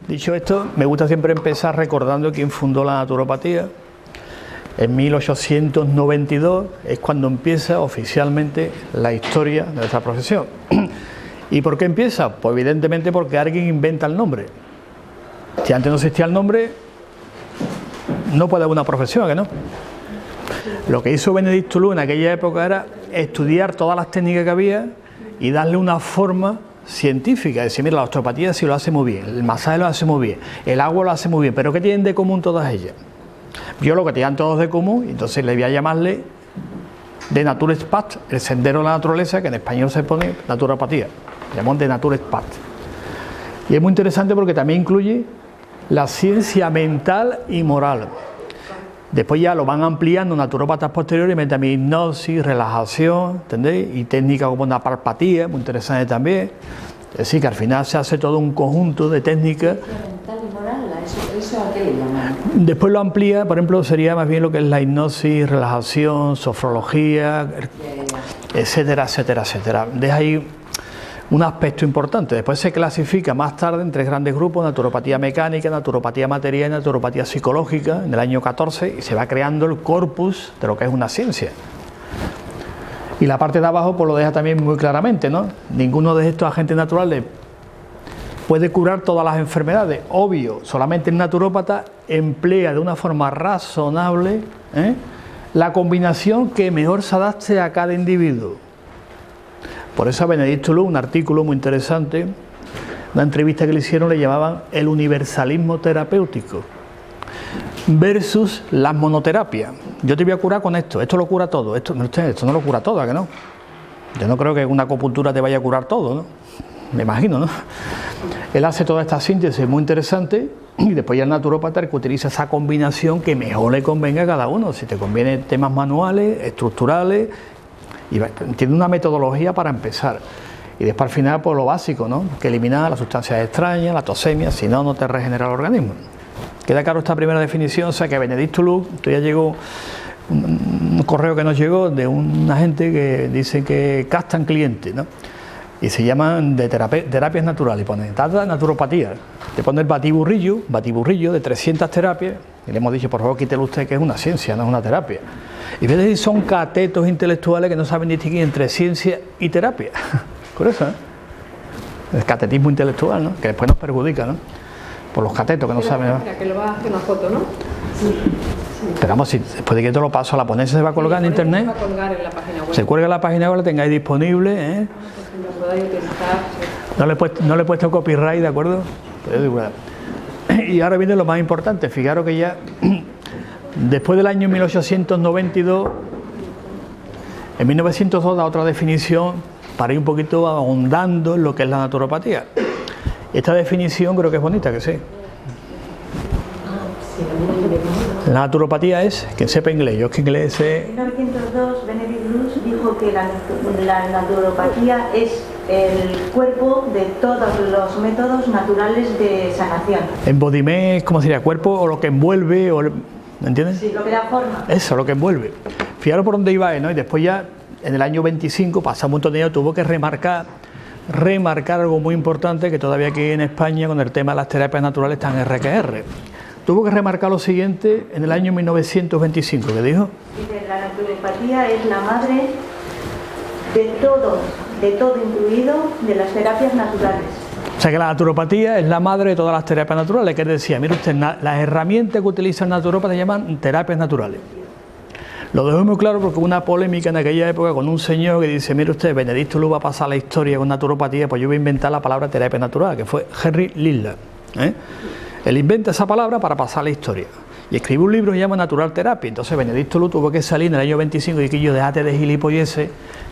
Dicho esto, me gusta siempre empezar recordando quién fundó la naturopatía. En 1892 es cuando empieza oficialmente la historia de nuestra profesión. ¿Y por qué empieza? Pues evidentemente porque alguien inventa el nombre. Si antes no existía el nombre, no puede haber una profesión, ¿a que no? Lo que hizo Benedicto Luz en aquella época era estudiar todas las técnicas que había y darle una forma científica. Decir, mira, la osteopatía sí lo hace muy bien, el masaje lo hace muy bien, el agua lo hace muy bien, pero ¿qué tienen de común todas ellas? Yo lo que tenían todos de común, entonces le voy a llamarle de Natures Path, el sendero de la naturaleza, que en español se pone naturopatía, llamamos de Natures Path. Y es muy interesante porque también incluye la ciencia mental y moral. Después ya lo van ampliando naturópatas posteriores, meten también hipnosis, relajación, ¿entendéis? Y técnicas como naprapatía, muy interesante también. Es decir, que al final se hace todo un conjunto de técnicas. ¿Eso a qué le llaman? Después lo amplía, por ejemplo, sería más bien lo que es la hipnosis, relajación, sofrología, etcétera, etcétera, etcétera. Deja ahí un aspecto importante. Después se clasifica más tarde en tres grandes grupos: naturopatía mecánica, naturopatía material y naturopatía psicológica, en el año 14, y se va creando el corpus de lo que es una ciencia. Y la parte de abajo pues lo deja también muy claramente, ¿no? Ninguno de estos agentes naturales puede curar todas las enfermedades. Obvio, solamente el naturópata emplea de una forma razonable la combinación que mejor se adapte a cada individuo. Por eso a Benedicto Luz, un artículo muy interesante, una entrevista que le hicieron, le llamaban el universalismo terapéutico versus las monoterapias. Yo te voy a curar con esto lo cura todo, esto no lo cura todo, ¿a que no? Yo no creo que una acupuntura te vaya a curar todo, ¿no? Me imagino, ¿no? Él hace toda esta síntesis muy interesante y después ya el naturópata que utiliza esa combinación que mejor le convenga a cada uno. Si te conviene temas manuales, estructurales, y tiene una metodología para empezar. Y después al final pues lo básico, ¿no? Que eliminar las sustancias extrañas, la toxemia, si no, no te regenera el organismo. Queda claro esta primera definición, o sea que a Benedicto Luz, esto ya llegó un correo que nos llegó de una gente que dice que captan clientes, ¿no? Y se llaman de terapias naturales, y ponen naturopatía, te pone el batiburrillo de 300 terapias, y le hemos dicho, por favor, quítelo usted, que es una ciencia, no es una terapia. Y veis, son catetos intelectuales que no saben distinguir entre ciencia y terapia. Curioso, ¿eh? El catetismo intelectual, ¿no? Que después nos perjudica, ¿no? Por los catetos que no saben. Mira, que le va a hacer una foto, ¿no? Sí. Pero vamos, si después de que te lo paso, la ponencia se va a colgar en internet. Se va a colgar en la página web. Se cuelga en la página web, la tengáis disponible, ¿eh? Lo podáis utilizar. No le he puesto copyright, ¿de acuerdo? Y ahora viene lo más importante. Fijaros que ya después del año 1892, en 1902 da otra definición para ir un poquito ahondando en lo que es la naturopatía. Esta definición creo que es bonita, que sí. La naturopatía es, quien sepa inglés, yo es que inglés sé. En 1902, Benedict Luz dijo que la naturopatía es el cuerpo de todos los métodos naturales de sanación. Embodiment, ¿cómo sería? Cuerpo o lo que envuelve, o, ¿me entiendes? Sí, lo que da forma. Eso, lo que envuelve. Fijaros por dónde iba, ¿no? Y después ya, en el año 25, pasado un montón de años, tuvo que remarcar algo muy importante que todavía aquí en España, con el tema de las terapias naturales, están en RQR. Tuvo que remarcar lo siguiente en el año 1925, ¿qué dijo? Dice, la naturopatía es la madre de todo incluido, de las terapias naturales. O sea que la naturopatía es la madre de todas las terapias naturales, que decía, mire usted, las herramientas que utiliza el naturópata se llaman terapias naturales. Lo dejo muy claro porque hubo una polémica en aquella época con un señor que dice, mire usted, Benedicto Luz va a pasar la historia con naturopatía, pues yo voy a inventar la palabra terapia natural, que fue Henry Lilla, ¿eh? Él inventa esa palabra para pasar la historia y escribe un libro que se llama Natural Terapia. Entonces Benedicto Luz tuvo que salir en el año 25 y decir, yo déjate de gilipolleces,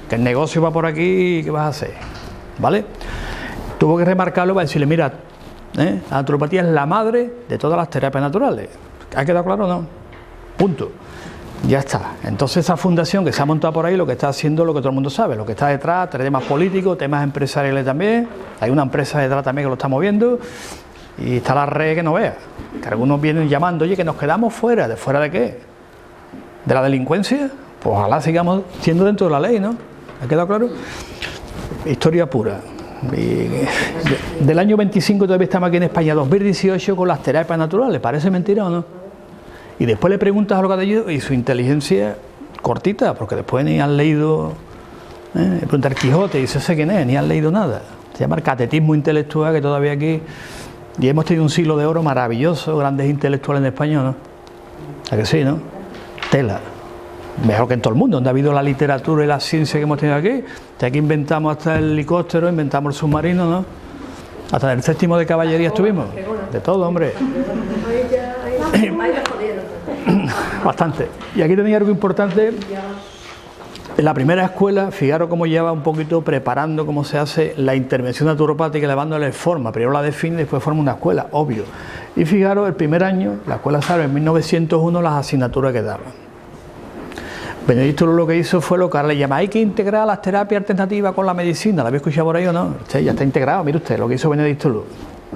que el negocio va por aquí, ¿qué vas a hacer? ¿Vale? Tuvo que remarcarlo para decirle, mira, la naturopatía es la madre de todas las terapias naturales. ¿Ha quedado claro o no? Punto. Ya está. Entonces esa fundación que se ha montado por ahí lo que está haciendo lo que todo el mundo sabe, lo que está detrás, temas políticos, temas empresariales también. Hay una empresa detrás también que lo está moviendo. Y está la red que no vea, que algunos vienen llamando, oye, que nos quedamos fuera. ¿De fuera de qué? ¿De la delincuencia? Pues ojalá sigamos siendo dentro de la ley, ¿no? ¿Ha quedado claro? Historia pura. Del año 25 todavía estamos aquí en España, 2018 con las terapias naturales, ¿parece mentira o no? Y después le preguntas algo de ellos y su inteligencia cortita, porque después ni han leído, le pregunta al Quijote y dice, ¿ese quién es? Ni han leído nada. Se llama el catetismo intelectual, que todavía aquí, y hemos tenido un siglo de oro maravilloso, grandes intelectuales en español, ¿no? ¿A que sí, no? Tela. Mejor que en todo el mundo, donde ha habido la literatura y la ciencia que hemos tenido aquí. Aquí inventamos hasta el helicóptero, inventamos el submarino, ¿no? Hasta el 7º de caballería estuvimos. De todo, hombre. Bastante. Y aquí tenía algo importante. En la primera escuela, fijaros cómo lleva un poquito preparando cómo se hace la intervención naturopática, llevándole forma. Primero la define y después forma una escuela, obvio. Y fijaros, el primer año, la escuela sabe en 1901 las asignaturas que daban. Benedicto lo que hizo fue lo que ahora le llama, hay que integrar las terapias alternativas con la medicina. ¿La habéis escuchado por ahí o no? Usted ya está integrado, mire usted, lo que hizo Benedicto Luz.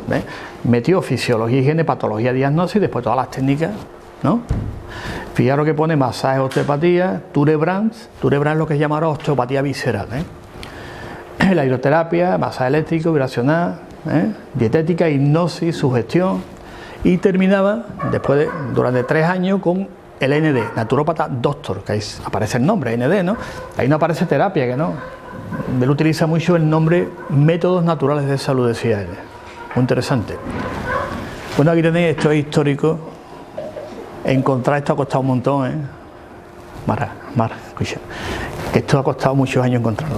¿Ve? Metió fisiología, higiene, patología, diagnosis, y después todas las técnicas, ¿no? Fijaros que pone masaje, osteopatía, Turebrands es lo que se llama ahora osteopatía visceral, la hidroterapia, masaje eléctrico, vibracional, dietética, hipnosis, sugestión, y terminaba después durante 3 años con el ND, naturópata doctor, que ahí aparece el nombre, ND, ¿no? Ahí no aparece terapia, que no. Él utiliza mucho el nombre métodos naturales de salud, decía él. Muy interesante. Bueno, aquí tenéis, esto es histórico. Encontrar esto ha costado un montón, Mara, escucha. Que esto ha costado muchos años encontrarlo,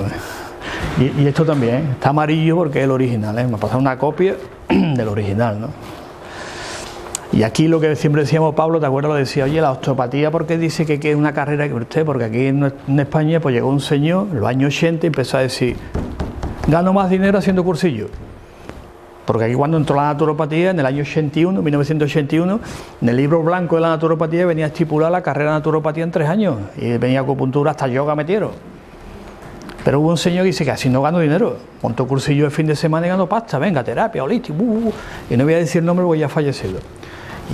Y esto también, está amarillo porque es el original, Me ha pasado una copia del original, ¿no? Y aquí lo que siempre decíamos, Pablo, ¿te acuerdas? Lo decía, oye, la osteopatía, ¿por qué dice que es una carrera que usted? Porque aquí en España pues llegó un señor en los años 80 y empezó a decir, gano más dinero haciendo cursillos. Porque aquí cuando entró la naturopatía, en el año 81, 1981, en el libro blanco de la naturopatía venía a estipular la carrera de naturopatía en 3 años. Y venía acupuntura, hasta yoga metieron. Pero hubo un señor que dice que así no gano dinero. Montó cursillo el fin de semana y ganó pasta. Venga, terapia, holístico. Y no voy a decir el nombre porque ya ha fallecido.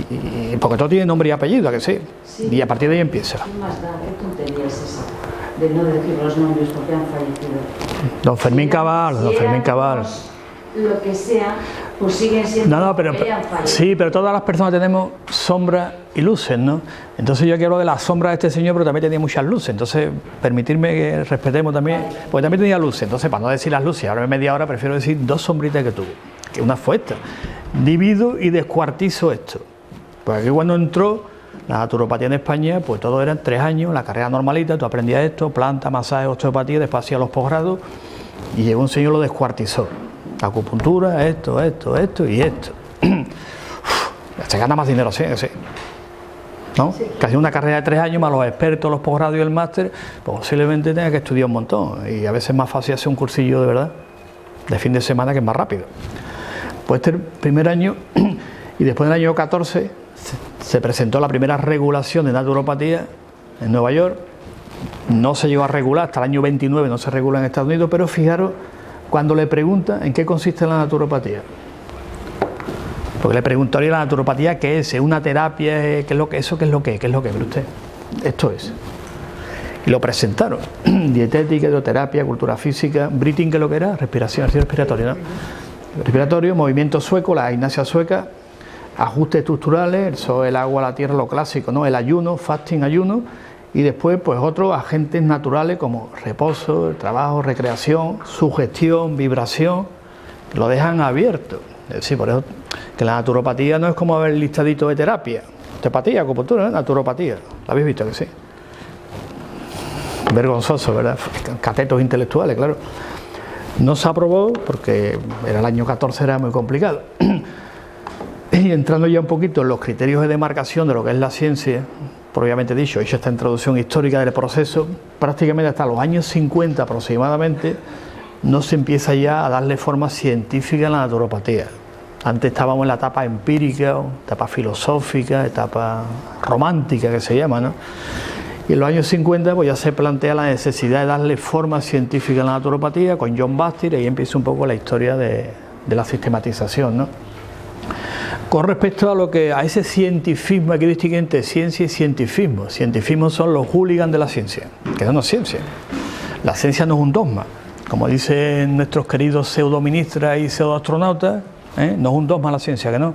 Y porque todo tiene nombre y apellido, ¿a que sí? Sí. Y a partir de ahí empieza. ¿Qué más da? ¿Qué tontería es esa? De no decir los nombres porque han fallecido. Don Fermín Cabal. Lo que sea, pues siguen siendo. No, pero sí, pero todas las personas tenemos sombras y luces, ¿no? Entonces yo quiero de las sombras de este señor, pero también tenía muchas luces. Entonces, permitirme que respetemos también, porque también tenía luces. Entonces, para no decir las luces, ahora en media hora prefiero decir 2 sombritas que tuvo. Que una fue esta. Divido y descuartizo esto. Porque aquí cuando entró la naturopatía en España, pues todo eran 3 años, la carrera normalita, tú aprendías esto, planta, masaje, osteopatía, después hacías los posgrados, y llegó un señor y lo descuartizó. Acupuntura, esto y esto. Se gana más dinero, sí, ¿no? Sí. Casi una carrera de 3 años, más los expertos, los posgrados y el máster, pues posiblemente tenga que estudiar un montón. Y a veces es más fácil hacer un cursillo de verdad, de fin de semana, que es más rápido. Pues este primer año, y después del año 14, se presentó la primera regulación de naturopatía en Nueva York. No se llegó a regular, hasta el año 29 no se regula en Estados Unidos, pero fijaros, cuando le pregunta en qué consiste la naturopatía. Porque le preguntaría la naturopatía qué es una terapia, qué es lo que ve usted. Esto es. Y lo presentaron. Dietética, hidroterapia, cultura física, breathing, que es lo que era, respiración, respiratorio, ¿no? Respiratorio, movimiento sueco, la gimnasia sueca, ajustes estructurales, el agua, la tierra, lo clásico, ¿no? El ayuno, fasting, ayuno. Y después, pues otros agentes naturales como reposo, trabajo, recreación, sugestión, vibración, lo dejan abierto. Es decir, por eso que la naturopatía no es como ver el listadito de terapia. Osteopatía, acupuntura, naturopatía. ¿Lo habéis visto que sí? Vergonzoso, ¿verdad? Catetos intelectuales, claro. No se aprobó porque era el año 14, era muy complicado. Y entrando ya un poquito en los criterios de demarcación de lo que es la ciencia, propiamente dicho, hecho esta introducción histórica del proceso, prácticamente hasta los años 50 aproximadamente no se empieza ya a darle forma científica a la naturopatía. Antes estábamos en la etapa empírica, etapa filosófica, etapa romántica que se llama, ¿no? Y en los años 50 pues ya se plantea la necesidad de darle forma científica a la naturopatía con John Baptist, y ahí empieza un poco la historia de la sistematización, ¿no? Con respecto a ese cientifismo, aquí distingue entre ciencia y cientifismo. Cientifismo son los hooligans de la ciencia, que no es ciencia. La ciencia no es un dogma. como dicen nuestros queridos pseudoministras y pseudoastronautas, no es un dogma la ciencia, que no.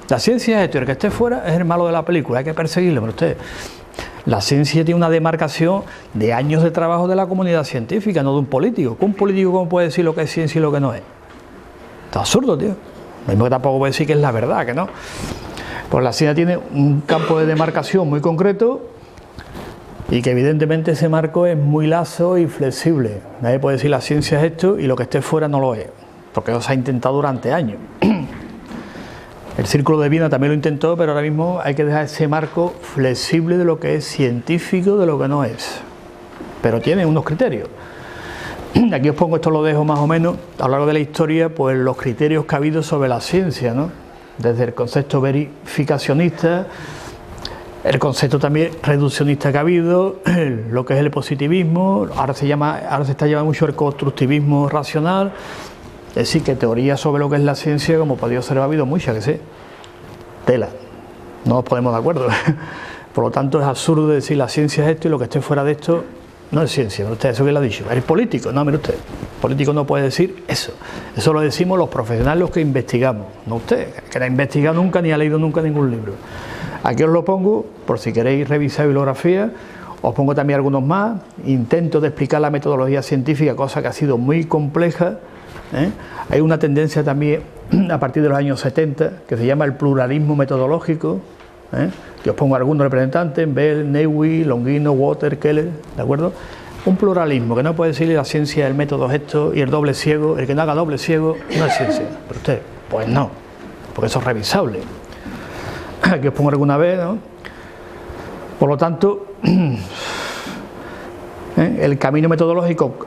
La ciencia es esto, y el que esté fuera es el malo de la película, hay que perseguirlo, pero usted... La ciencia tiene una demarcación de años de trabajo de la comunidad científica, no de un político. ¿Un político cómo puede decir lo que es ciencia y lo que no es? Está absurdo, tío. Lo mismo que tampoco puede decir que es la verdad, que no. Pues la ciencia tiene un campo de demarcación muy concreto y que evidentemente ese marco es muy lazo y flexible. Nadie puede decir la ciencia es esto y lo que esté fuera no lo es, porque eso se ha intentado durante años. El Círculo de Viena también lo intentó, pero ahora mismo hay que dejar ese marco flexible de lo que es científico, de lo que no es. Pero tiene unos criterios. Aquí os pongo, esto lo dejo más o menos, a lo largo de la historia, pues los criterios que ha habido sobre la ciencia, ¿no? Desde el concepto verificacionista, el concepto también reduccionista que ha habido, lo que es el positivismo, ahora se está llevando mucho el constructivismo racional. Es decir, que teorías sobre lo que es la ciencia, como podéis observar, ha habido muchas, que sé. Tela. No nos ponemos de acuerdo. Por lo tanto, es absurdo decir la ciencia es esto y lo que esté fuera de esto no es ciencia. Mire usted, ¿eso qué le ha dicho? ¿Eres político? No, mire usted. El político no puede decir eso. Eso lo decimos los profesionales, los que investigamos. No usted, que no ha investigado nunca ni ha leído nunca ningún libro. Aquí os lo pongo, por si queréis revisar bibliografía. Os pongo también algunos más. Intento de explicar la metodología científica, cosa que ha sido muy compleja. Hay una tendencia también a partir de los años 70 que se llama el pluralismo metodológico, que os pongo algunos representantes: Bell, Newey, Longino, Water, Keller, ¿de acuerdo? Un pluralismo que no puede decirle la ciencia, el método es esto y el doble ciego, el que no haga doble ciego no es ciencia. Pero usted, pues no, porque eso es revisable. Aquí os pongo alguna vez, ¿no? Por lo tanto, el camino metodológico,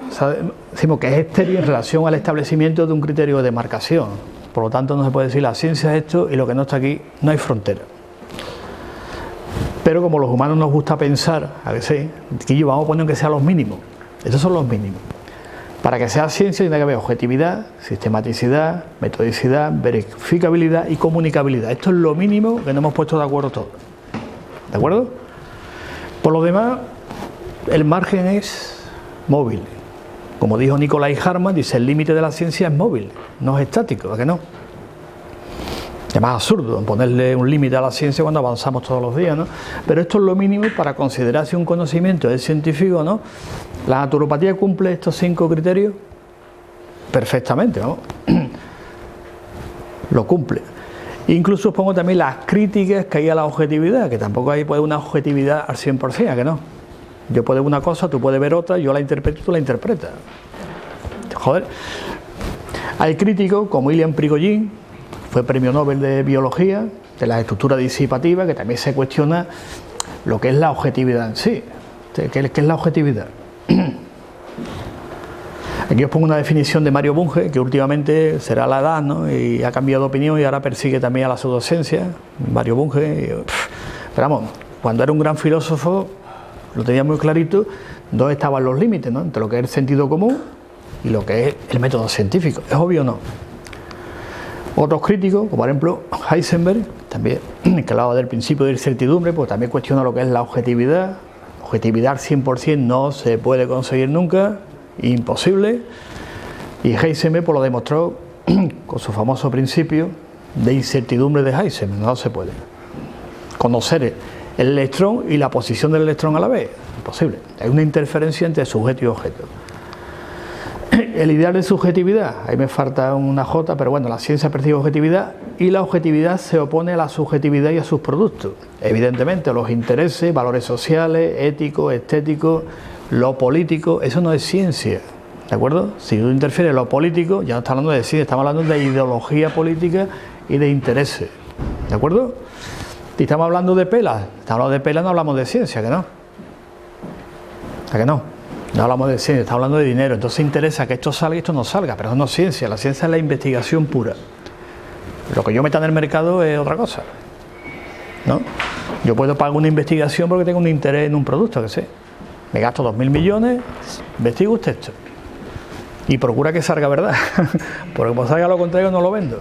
decimos que es estéril en relación al establecimiento de un criterio de demarcación. Por lo tanto, no se puede decir la ciencia es esto y lo que no está aquí no hay frontera. Pero como los humanos nos gusta pensar, a veces, que vamos a poner que sean los mínimos. Esos son los mínimos. Para que sea ciencia tiene que haber objetividad, sistematicidad, metodicidad, verificabilidad y comunicabilidad. Esto es lo mínimo que nos hemos puesto de acuerdo todos. ¿De acuerdo? Por lo demás, el margen es móvil. Como dijo Nicolai Hartmann, dice, el límite de la ciencia es móvil, no es estático, ¿a que no? Es más absurdo ponerle un límite a la ciencia cuando avanzamos todos los días, ¿no? Pero esto es lo mínimo para considerar si un conocimiento es científico o no. ¿La naturopatía cumple estos 5 criterios? Perfectamente, ¿no? Lo cumple. Incluso os pongo también las críticas que hay a la objetividad, que tampoco hay pues, una objetividad al 100%, ¿a que no? Yo puedo ver una cosa, tú puedes ver otra, yo la interpreto y tú la interpretas. Joder. Hay críticos como William Prigogine, fue premio Nobel de Biología, de la estructura disipativa, que también se cuestiona lo que es la objetividad en sí. ¿Qué es la objetividad? Aquí os pongo una definición de Mario Bunge, que últimamente será la edad, ¿no? Y ha cambiado de opinión y ahora persigue también a la pseudociencia. Mario Bunge. Pero vamos, cuando era un gran filósofo, lo tenía muy clarito, dónde estaban los límites, ¿no? Entre lo que es el sentido común y lo que es el método científico. ¿Es obvio o no? Otros críticos, como por ejemplo Heisenberg, también, que hablaba del principio de incertidumbre, pues también cuestiona lo que es la objetividad. Objetividad al 100% no se puede conseguir nunca, imposible. Y Heisenberg pues lo demostró con su famoso principio de incertidumbre de Heisenberg, no se puede. Conocer el electrón y la posición del electrón a la vez, imposible. Hay una interferencia entre sujeto y objeto. El ideal de subjetividad, ahí me falta una J, pero bueno, la ciencia percibe objetividad y la objetividad se opone a la subjetividad y a sus productos. Evidentemente, los intereses, valores sociales, éticos, estéticos, lo político, eso no es ciencia, ¿de acuerdo? Si tú interfieres en lo político, ya no estamos hablando de ciencia, estamos hablando de ideología política y de intereses, ¿de acuerdo? Si estamos hablando de pelas, no hablamos de ciencia, ¿que no? ¿A que no? No hablamos de ciencia, estamos hablando de dinero. Entonces interesa que esto salga y esto no salga, pero eso no es ciencia. La ciencia es la investigación pura. Lo que yo meta en el mercado es otra cosa, ¿no? Yo puedo pagar una investigación porque tengo un interés en un producto, que sé. Me gasto 2.000 millones, investigo usted esto. Y procura que salga verdad. Porque como salga lo contrario no lo vendo.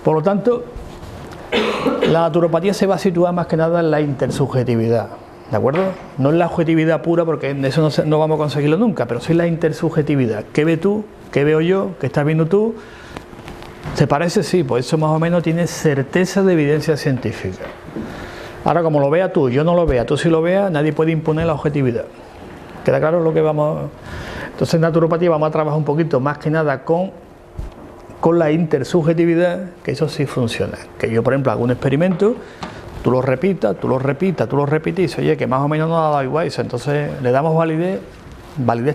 Por lo tanto, la naturopatía se va a situar más que nada en la intersubjetividad. ¿de acuerdo? No es la objetividad pura, porque en eso no vamos a conseguirlo nunca, pero sí la intersubjetividad. ¿Qué ves tú? ¿Qué veo yo? ¿Qué estás viendo tú? ¿Se parece? Sí, pues eso más o menos tiene certeza de evidencia científica. Ahora, como lo veas tú, yo no lo vea, tú sí lo veas, nadie puede imponer la objetividad. ¿Queda claro lo que vamos? Entonces en naturopatía vamos a trabajar un poquito más que nada con la intersubjetividad, que eso sí funciona. Que yo, por ejemplo, hago un experimento, tú lo repitas, y dices, oye, que más o menos no ha dado igual, entonces le damos validez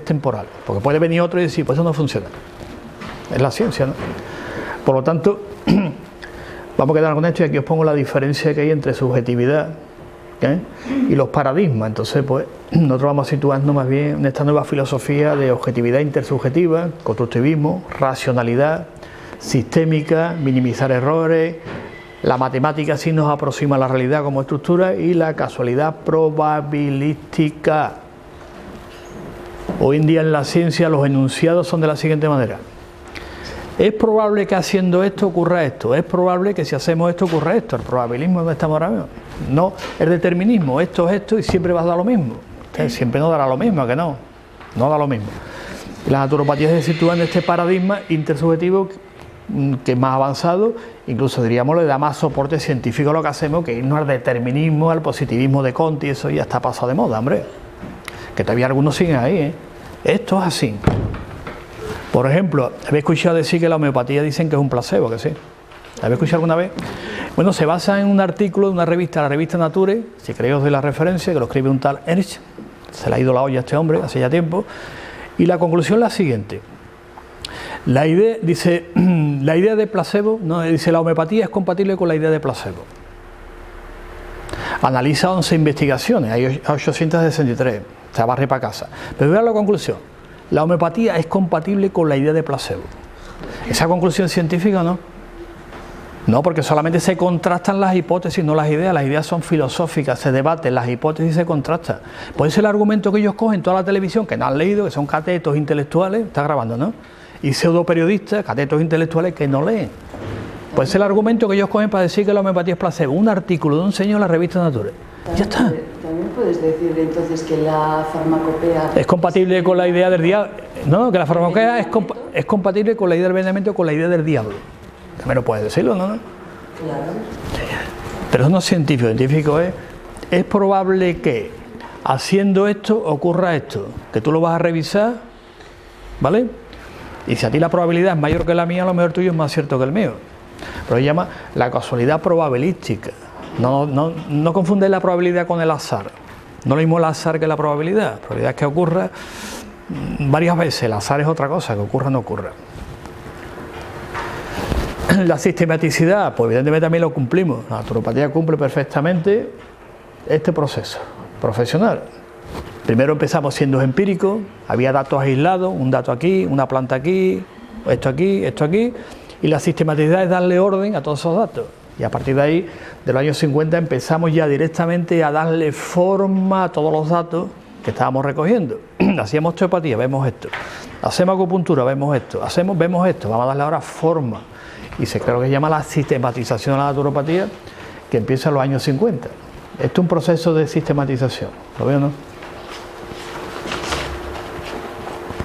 temporal, porque puede venir otro y decir, pues eso no funciona. Es la ciencia, ¿no? Por lo tanto, vamos a quedar con esto y aquí os pongo la diferencia que hay entre subjetividad y los paradigmas. Entonces, pues, nosotros vamos a situarnos más bien en esta nueva filosofía de objetividad intersubjetiva, constructivismo, racionalidad, sistémica, minimizar errores. La matemática sí nos aproxima a la realidad como estructura y la casualidad probabilística. Hoy en día en la ciencia los enunciados son de la siguiente manera. Es probable que haciendo esto ocurra esto, es probable que si hacemos esto ocurra esto. El probabilismo no estamos ahora mismo. No, el determinismo, esto es esto y siempre va a dar lo mismo. Siempre no dará lo mismo, que no da lo mismo. La naturopatía se sitúa en este paradigma intersubjetivo que es más avanzado, incluso diríamos le da más soporte científico a lo que hacemos, que irnos al determinismo, al positivismo de Conti, eso ya está pasado de moda, hombre. Que todavía algunos siguen ahí, Esto es así. Por ejemplo, ¿habéis escuchado decir que la homeopatía dicen que es un placebo? Que sí. ¿Habéis escuchado alguna vez? Bueno, se basa en un artículo de una revista, la revista Nature, si queréis os doy la referencia, que lo escribe un tal Ernst, se le ha ido la olla a este hombre hace ya tiempo, y la conclusión es la siguiente. La idea, dice, la idea de placebo, no, dice la homeopatía es compatible con la idea de placebo. Analiza 11 investigaciones, hay 863, se barre para casa. Pero vean la conclusión, la homeopatía es compatible con la idea de placebo. ¿Esa conclusión científica o no? No, porque solamente se contrastan las hipótesis, no las ideas son filosóficas, se debaten, las hipótesis se contrastan. Puede ser el argumento que ellos cogen toda la televisión, que no han leído, que son catetos intelectuales, está grabando, ¿no? Y pseudoperiodistas, catetos intelectuales que no leen. Puede ser el argumento que ellos cogen para decir que la homeopatía es placebo, un artículo de un señor en la revista Nature. Ya está. También puedes decir entonces que la farmacopea es compatible con la idea del diablo. No, que la farmacopea es compatible con la idea del envenenamiento, con la idea del diablo. También lo puedes decirlo, ¿no? Claro. Pero eso no es científico. Científico es probable que haciendo esto ocurra esto, que tú lo vas a revisar, ¿vale? Y si a ti la probabilidad es mayor que la mía, a lo mejor tuyo es más cierto que el mío. Pero se llama la casualidad probabilística. No confundes la probabilidad con el azar. No lo mismo el azar que la probabilidad. La probabilidad es que ocurra varias veces. El azar es otra cosa, que ocurra o no ocurra. La sistematicidad, pues evidentemente también lo cumplimos. La naturopatía cumple perfectamente este proceso profesional. Primero empezamos siendo empíricos, había datos aislados, un dato aquí, una planta aquí, esto aquí, y la sistematicidad es darle orden a todos esos datos. Y a partir de ahí, de los años 50, empezamos ya directamente a darle forma a todos los datos que estábamos recogiendo. Hacíamos osteopatía, vemos esto. Hacemos acupuntura, vemos esto. Vemos esto, vamos a darle ahora forma. Y se cree lo que se llama la sistematización de la naturopatía, que empieza en los años 50. Esto es un proceso de sistematización, ¿lo veo, no?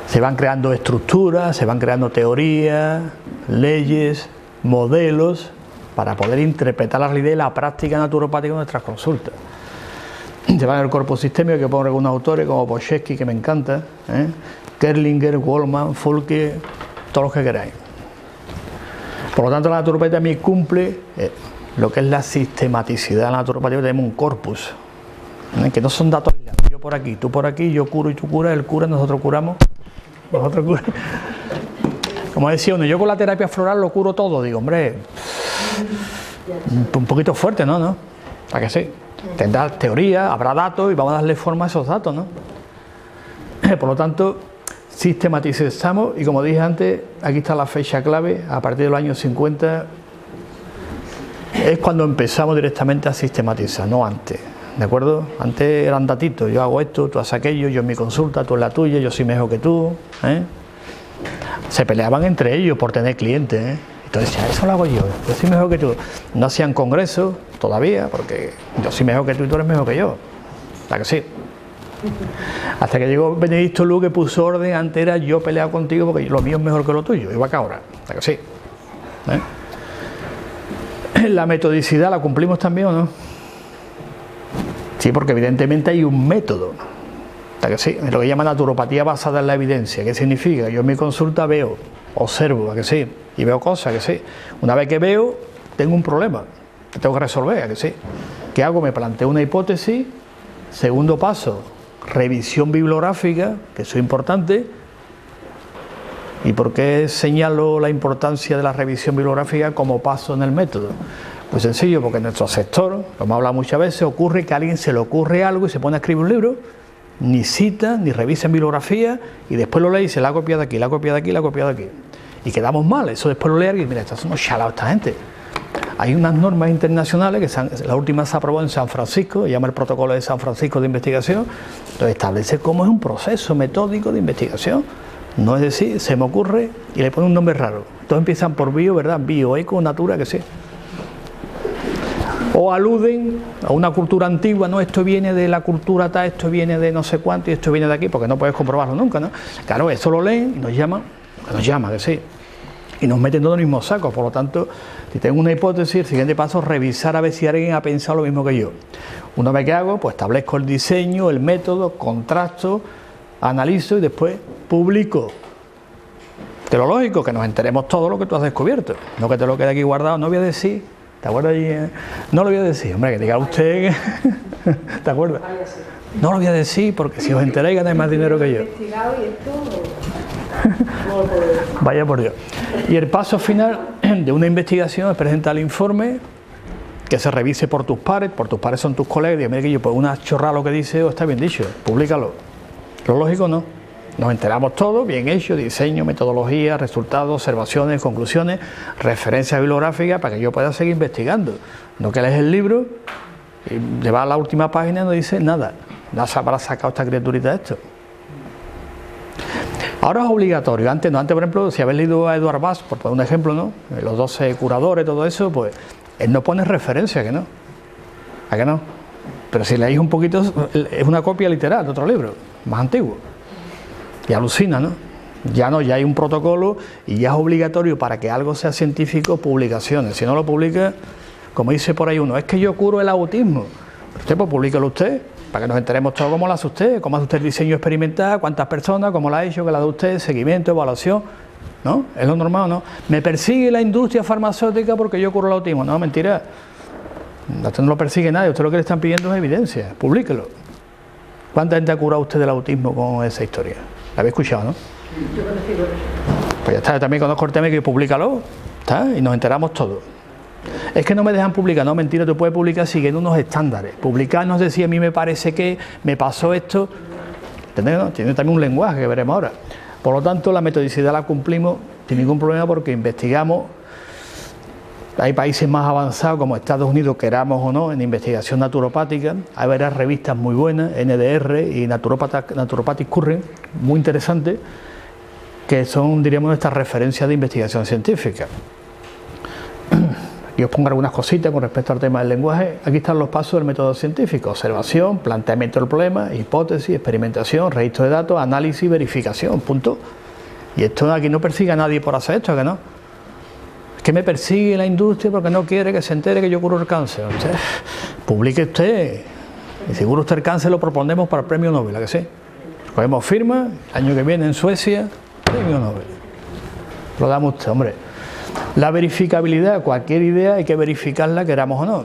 Se van creando estructuras, se van creando teorías, leyes, modelos, para poder interpretar la realidad y la práctica naturopática de nuestras consultas. Se van el corpus sistémico, que pongo algunos autores como Boschewski, que me encanta, Kerlinger, Wallman, Fulke, todos los que queráis. Por lo tanto, la naturopatía también cumple lo que es la sistematicidad de la naturopatía. Tenemos un corpus, que no son datos aislados. Yo por aquí, tú por aquí, yo curo y tú curas, él cura, nosotros curamos, nosotros curamos. Como decía uno, yo con la terapia floral lo curo todo. Digo, hombre, un poquito fuerte, ¿no? ¿Para qué sí? Tendrá teoría, habrá datos y vamos a darle forma a esos datos, ¿no? Por lo tanto, sistematizamos y, como dije antes, aquí está la fecha clave. A partir de los años 50 es cuando empezamos directamente a sistematizar, no antes, ¿de acuerdo? Antes eran datitos, yo hago esto, tú haces aquello, yo en mi consulta, tú en la tuya, yo soy mejor que tú, Se peleaban entre ellos por tener clientes, Entonces decían, eso lo hago yo soy mejor que tú. No hacían congresos todavía, porque yo soy mejor que tú y tú eres mejor que yo. ¿verdad que sí? Hasta que llegó Benedicto Luz, que puso orden. Antes era yo peleado contigo porque lo mío es mejor que lo tuyo, igual que ahora, ¿verdad que sí? ¿La metodicidad la cumplimos también o no? Sí, porque evidentemente hay un método, ¿verdad que sí? Es lo que llama naturopatía basada en la evidencia. ¿Qué significa? Yo en mi consulta veo, observo, ¿a que sí? Y veo cosas, ¿a que sí? Una vez que veo, tengo un problema que tengo que resolver, ¿a que sí? ¿Qué hago? Me planteo una hipótesis. Segundo paso, revisión bibliográfica, que eso es importante. ¿Y por qué señalo la importancia de la revisión bibliográfica como paso en el método? Pues sencillo, porque en nuestro sector, como hemos hablado muchas veces, ocurre que a alguien se le ocurre algo y se pone a escribir un libro, ni cita, ni revisa en bibliografía, y después lo lee y dice, la copia de aquí, la copia de aquí, la copia de aquí. Y quedamos mal, eso después lo lee alguien y mira, estos son unos chalados esta gente. Hay unas normas internacionales, que la última se aprobó en San Francisco, se llama el Protocolo de San Francisco de Investigación, entonces establece cómo es un proceso metódico de investigación. No es decir, se me ocurre y le pone un nombre raro. Todos empiezan por bio, ¿verdad? Bio, eco, natura, que sí. O aluden a una cultura antigua, no, esto viene de la cultura tal, esto viene de no sé cuánto y esto viene de aquí, porque no puedes comprobarlo nunca, ¿no? Claro, eso lo leen y nos llama, que sí. Y nos meten todos en el mismo saco. Por lo tanto, si tengo una hipótesis, el siguiente paso es revisar a ver si alguien ha pensado lo mismo que yo. Una vez que hago, pues establezco el diseño, el método, contrasto, analizo y después publico. Que lo lógico, que nos enteremos todo lo que tú has descubierto, no que te lo quede aquí guardado. No voy a decir, ¿te acuerdas allí? No lo voy a decir, hombre, que diga usted, ¿te acuerdas? No lo voy a decir porque si os enteráis ganáis más dinero que yo. Vaya por Dios. Y el paso final de una investigación es presentar el informe, que se revise por tus pares son tus colegas, y mira que yo, pues una chorrada lo que dice, o está bien dicho, públicalo. Lo lógico no. Nos enteramos todo, bien hecho, diseño, metodología, resultados, observaciones, conclusiones, referencias bibliográficas para que yo pueda seguir investigando. No que lees el libro y le va a la última página y no dice nada. No se habrá sacado esta criaturita de esto. Ahora es obligatorio. Antes no. Antes, por ejemplo, si habéis leído a Edward Bass, por poner un ejemplo, ¿no? Los 12 curadores, todo eso, pues él no pone referencia, ¿que no? ¿A que no? Pero si leéis un poquito, es una copia literal de otro libro, más antiguo. Y alucina, ¿no? Ya no, ya hay un protocolo y ya es obligatorio para que algo sea científico, publicaciones. Si no lo publica, como dice por ahí uno, es que yo curo el autismo. Usted, pues publíquelo usted, para que nos enteremos todo cómo lo hace usted, cómo hace usted el diseño experimental, cuántas personas, cómo lo ha hecho, que la de usted, seguimiento, evaluación, ¿no? Es lo normal, ¿no? Me persigue la industria farmacéutica porque yo curo el autismo. No, mentira. Usted no lo persigue nadie, usted lo que le están pidiendo es evidencia, publíquelo. ¿Cuánta gente ha curado usted del autismo con esa historia? ¿La habéis escuchado, no? Yo conocí por eso. Pues ya está, también conozco el tema que públicalo, ¿está? Y nos enteramos todos. Es que no me dejan publicar, no, mentira, tú puedes publicar siguiendo unos estándares. Publicar no sé si a mí me parece que me pasó esto, ¿entendés? ¿No? Tiene también un lenguaje que veremos ahora. Por lo tanto, la metodicidad la cumplimos sin ningún problema porque investigamos. Hay países más avanzados como Estados Unidos, queramos o no, en investigación naturopática. Hay varias revistas muy buenas, NDR y Naturopathic Current, muy interesantes, que son, diríamos, nuestras referencias de investigación científica. Y os pongo algunas cositas con respecto al tema del lenguaje. Aquí están los pasos del método científico: observación, planteamiento del problema, hipótesis, experimentación, registro de datos, análisis, verificación, punto. Y esto aquí no persigue a nadie por hacer esto, ¿que no? Que me persigue la industria porque no quiere que se entere que yo curo el cáncer. Usted, publique usted, y seguro usted el cáncer lo proponemos para el premio Nobel, ¿a que sí? Cogemos firma, el año que viene en Suecia, premio Nobel. Lo damos usted, hombre. La verificabilidad, cualquier idea hay que verificarla, queramos o no.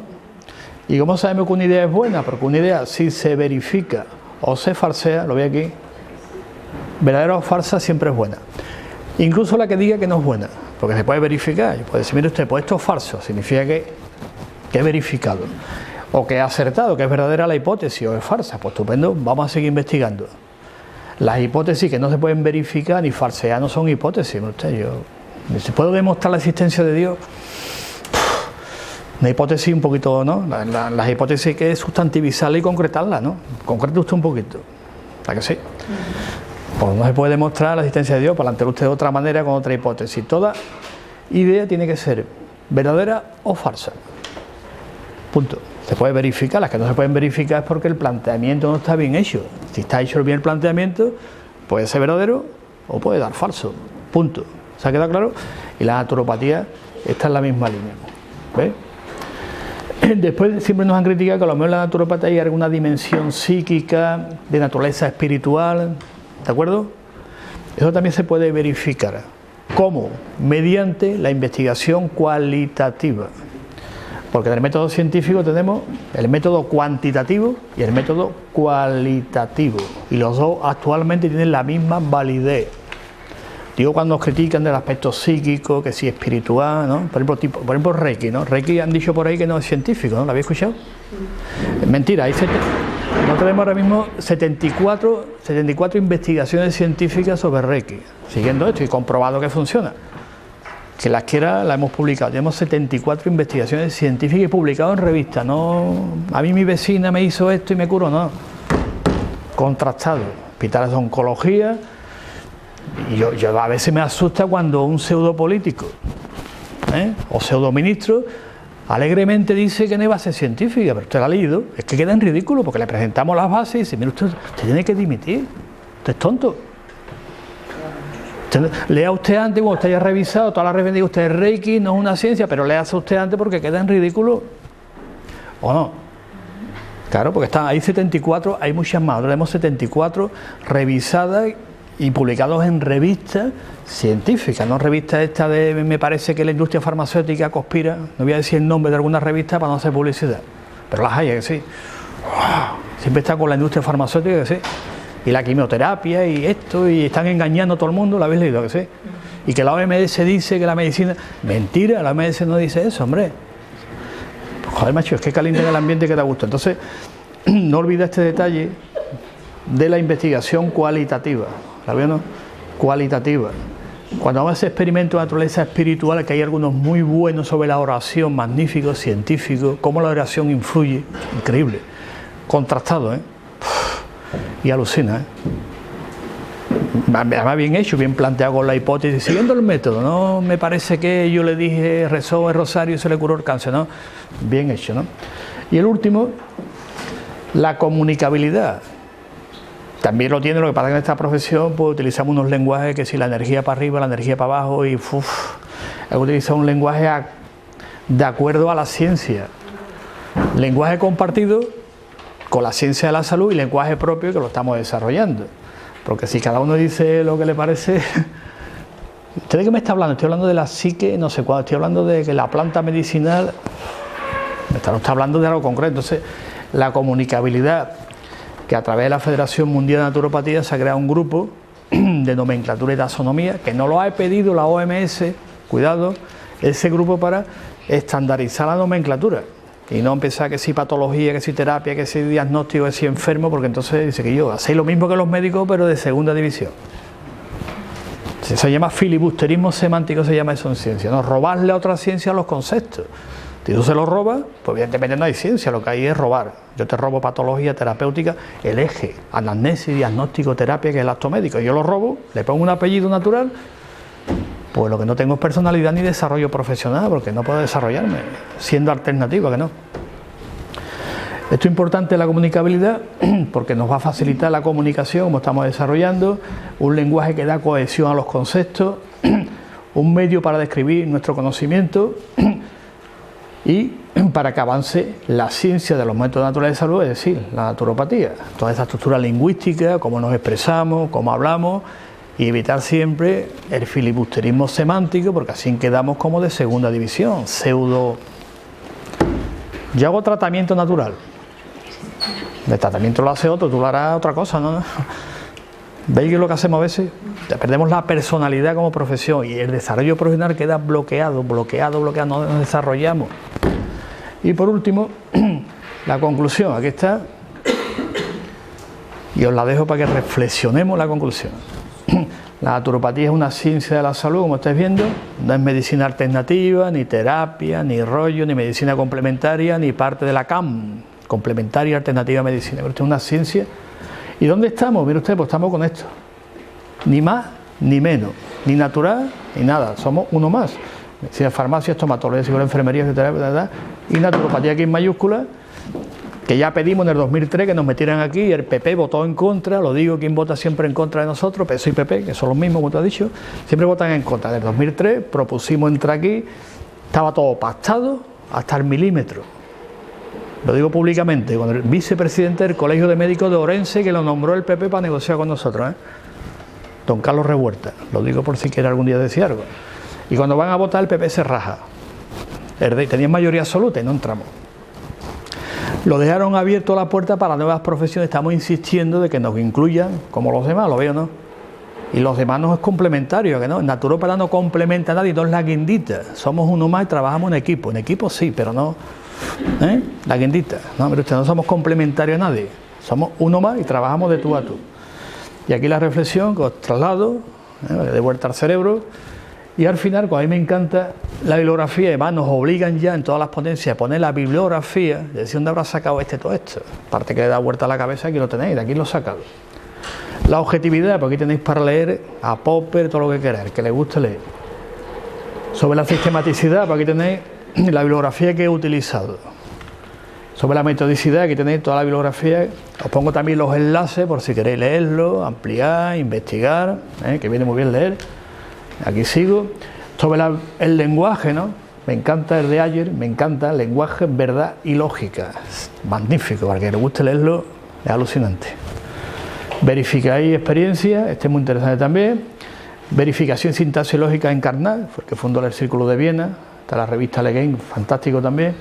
¿Y cómo sabemos que una idea es buena? Porque una idea, si se verifica o se falsea, lo ve aquí, verdadera o falsa siempre es buena. Incluso la que diga que no es buena. Porque se puede verificar, y puede decir, mire usted, pues esto es falso, significa que he verificado, o que he acertado, que es verdadera la hipótesis, o es falsa, pues estupendo, vamos a seguir investigando. Las hipótesis que no se pueden verificar ni falsear no son hipótesis, usted, si puedo demostrar la existencia de Dios, una hipótesis un poquito, ¿no? Las hipótesis hay que sustantivizarla y concretarla, ¿no? Concrete usted un poquito, ¿verdad que sí? Pues no se puede demostrar la existencia de Dios, plantear usted de otra manera con otra hipótesis. Toda idea tiene que ser verdadera o falsa. Punto. Se puede verificar. Las que no se pueden verificar es porque el planteamiento no está bien hecho. Si está hecho bien el planteamiento, puede ser verdadero o puede dar falso. Punto. ¿Se ha quedado claro? Y la naturopatía está en la misma línea. ¿Ves? Después siempre nos han criticado que a lo mejor en la naturopatía hay alguna dimensión psíquica, de naturaleza espiritual, ¿de acuerdo? Eso también se puede verificar. ¿Cómo? Mediante la investigación cualitativa. Porque en el método científico tenemos el método cuantitativo y el método cualitativo. Y los dos actualmente tienen la misma validez. Digo, cuando nos critican del aspecto psíquico, que si espiritual, ¿no? Por ejemplo, Reiki, ¿no? Reiki han dicho por ahí que no es científico, ¿no? ¿Lo habéis escuchado? Mentira, nosotros tenemos ahora mismo 74 investigaciones científicas sobre Reiki, siguiendo esto y comprobado que funciona. Que las quiera, la hemos publicado. Tenemos 74 investigaciones científicas y publicado en revistas. No, a mí mi vecina me hizo esto y me curó, no. Contrastado. Hospitales de oncología. Y yo a veces me asusta cuando un pseudopolítico o pseudoministro alegremente dice que no iba a ser científica, pero usted la ha leído, es que queda en ridículo porque le presentamos las bases y dice, mire usted tiene que dimitir, usted es tonto. Lea usted antes, cuando usted haya revisado todas las revistas, diga usted Reiki no es una ciencia, pero léase usted antes porque queda en ridículo, ¿o no? Claro, porque están ahí 74, hay muchas más, ahora tenemos 74 revisadas y publicados en revistas científicas, no revistas esta de, me parece que la industria farmacéutica conspira, no voy a decir el nombre de alguna revista para no hacer publicidad, pero las hay, que sí. Siempre está con la industria farmacéutica, que sí. Y la quimioterapia y esto, y están engañando a todo el mundo, ¿lo habéis leído? Que sí. Y que la OMS dice que la medicina... Mentira, la OMS no dice eso, hombre. Pues, joder, macho, es que calienta el ambiente que da gusto. Entonces, no olvida este detalle de la investigación cualitativa. ¿La veo, no? Cualitativa. Cuando vamos a ese experimento de naturaleza espiritual, que hay algunos muy buenos sobre la oración, magníficos, científicos, cómo la oración influye, increíble. Contrastado, ¿eh? Y alucina, ¿eh? Además bien hecho, bien planteado con la hipótesis, siguiendo el método, no me parece que yo le dije, rezó el rosario y se le curó el cáncer, ¿no? Bien hecho, ¿no? Y el último, la comunicabilidad. También lo tiene, lo que pasa es que en esta profesión pues utilizamos unos lenguajes que si la energía para arriba, la energía para abajo y hay que utilizar un lenguaje de acuerdo a la ciencia. Lenguaje compartido con la ciencia de la salud y lenguaje propio que lo estamos desarrollando. Porque si cada uno dice lo que le parece... ¿Usted de qué me está hablando? Estoy hablando de la psique, no sé cuándo, estoy hablando de que la planta medicinal... No está hablando de algo concreto. Entonces, la comunicabilidad, que a través de la Federación Mundial de Naturopatía se ha creado un grupo de nomenclatura y taxonomía, que no lo ha pedido la OMS, cuidado, ese grupo para estandarizar la nomenclatura. Y no empezar que si patología, que si terapia, que si diagnóstico, que si enfermo, porque entonces dice que yo hacéis lo mismo que los médicos, pero de segunda división. Se llama filibusterismo semántico, se llama eso en ciencia, ¿no? Robarle a otra ciencia los conceptos. Si tú se los robas, pues evidentemente no hay ciencia, lo que hay es robar. Yo te robo patología terapéutica, el eje, anamnesis, diagnóstico, terapia, que es el acto médico. Yo lo robo, le pongo un apellido natural. Pues lo que no tengo es personalidad ni desarrollo profesional, porque no puedo desarrollarme siendo alternativa, que no. Esto es importante, la comunicabilidad, porque nos va a facilitar la comunicación, como estamos desarrollando, un lenguaje que da cohesión a los conceptos, un medio para describir nuestro conocimiento y para que avance la ciencia de los métodos naturales de salud, es decir, la naturopatía. Toda esa estructura lingüística, cómo nos expresamos, cómo hablamos, y evitar siempre el filibusterismo semántico, porque así quedamos como de segunda división, pseudo. Yo hago tratamiento natural. El tratamiento lo hace otro, tú lo harás otra cosa, ¿no? ¿Veis que es lo que hacemos a veces? Perdemos la personalidad como profesión y el desarrollo profesional queda bloqueado, no nos desarrollamos. Y por último, la conclusión, aquí está, y os la dejo para que reflexionemos la conclusión. La naturopatía es una ciencia de la salud, como estáis viendo, no es medicina alternativa, ni terapia, ni rollo, ni medicina complementaria, ni parte de la CAM, complementaria alternativa medicina, pero esto es una ciencia. ¿Y dónde estamos? Mire usted, pues estamos con esto, ni más ni menos, ni natural ni nada, somos uno más. medicina de farmacia, estomatología, psicología, enfermería, etcétera, y naturopatía aquí en mayúscula, que ya pedimos en el 2003 que nos metieran aquí, y el PP votó en contra. Lo digo, quien vota siempre en contra de nosotros, PSOE y PP, que son los mismos, como te he dicho, siempre votan en contra. En el 2003 propusimos entrar aquí, estaba todo pactado hasta el milímetro. Lo digo públicamente, con el vicepresidente del Colegio de Médicos de Orense, que lo nombró el PP para negociar con nosotros, don Carlos Revuelta. Lo digo por si quiere algún día decir algo. Y cuando van a votar, el PP se raja. Tenían mayoría absoluta y no entramos. Lo dejaron abierto la puerta para nuevas profesiones. Estamos insistiendo de que nos incluyan como los demás, ¿lo veo, no? Y los demás no es complementario, que no. El naturópata no complementa a nadie, no es la guindita. Somos uno más y trabajamos en equipo. En equipo sí, pero no. La guindita. No, pero no somos complementarios a nadie. Somos uno más y trabajamos de tú a tú. Y aquí la reflexión que os traslado, de vuelta al cerebro. Y al final, cuando a mí me encanta la bibliografía, además nos obligan ya en todas las ponencias a poner la bibliografía, de decir, ¿dónde habrá sacado todo esto? Aparte que le da vuelta a la cabeza, aquí lo tenéis, de aquí lo he sacado. La objetividad, porque aquí tenéis para leer a Popper, todo lo que queráis, que le guste leer. Sobre la sistematicidad, pues aquí tenéis la bibliografía que he utilizado. Sobre la metodicidad, aquí tenéis toda la bibliografía. Os pongo también los enlaces por si queréis leerlo, ampliar, investigar, que viene muy bien leer. Aquí sigo. Sobre el lenguaje, ¿no? Me encanta el de ayer, me encanta el lenguaje, verdad y lógica. Es magnífico, para que le guste leerlo, es alucinante. Verificáis experiencia, este es muy interesante también. Verificación sintaxis lógica encarnada, fue el que fundó el Círculo de Viena, está la revista Legend, fantástico también.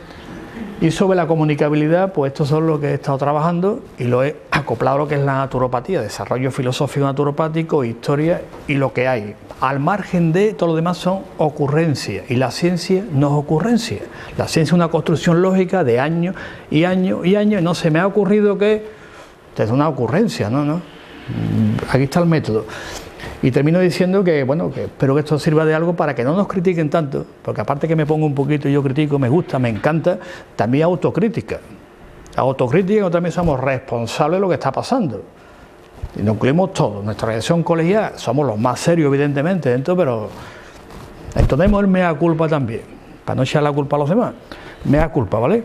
Y sobre la comunicabilidad, pues estos son los que he estado trabajando y lo he acoplado a lo que es la naturopatía, desarrollo filosófico naturopático, historia y lo que hay. Al margen de todo lo demás son ocurrencias y la ciencia no es ocurrencia. La ciencia es una construcción lógica de años y años y años y no se me ha ocurrido que es una ocurrencia, ¿no? Aquí está el método. Y termino diciendo que, bueno, que espero que esto sirva de algo para que no nos critiquen tanto, porque aparte que me pongo un poquito y yo critico, me gusta, me encanta, también autocrítica. Autocrítica, que también somos responsables de lo que está pasando. Y nos incluimos todos. Nuestra organización colegial somos los más serios, evidentemente, dentro, pero tenemos el mea culpa también, para no echar la culpa a los demás. Mea culpa, ¿vale?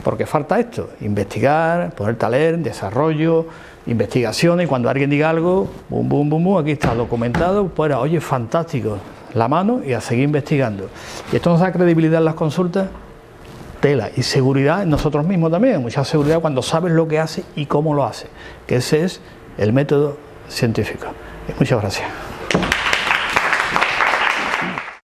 Porque falta esto, investigar, poner taller, desarrollo, investigaciones, y cuando alguien diga algo, bum, bum, bum, bum, aquí está documentado, pues oye, fantástico, la mano y a seguir investigando. Y esto nos da credibilidad en las consultas, tela, y seguridad en nosotros mismos también, mucha seguridad cuando sabes lo que hace y cómo lo hace, que ese es el método científico. Y muchas gracias.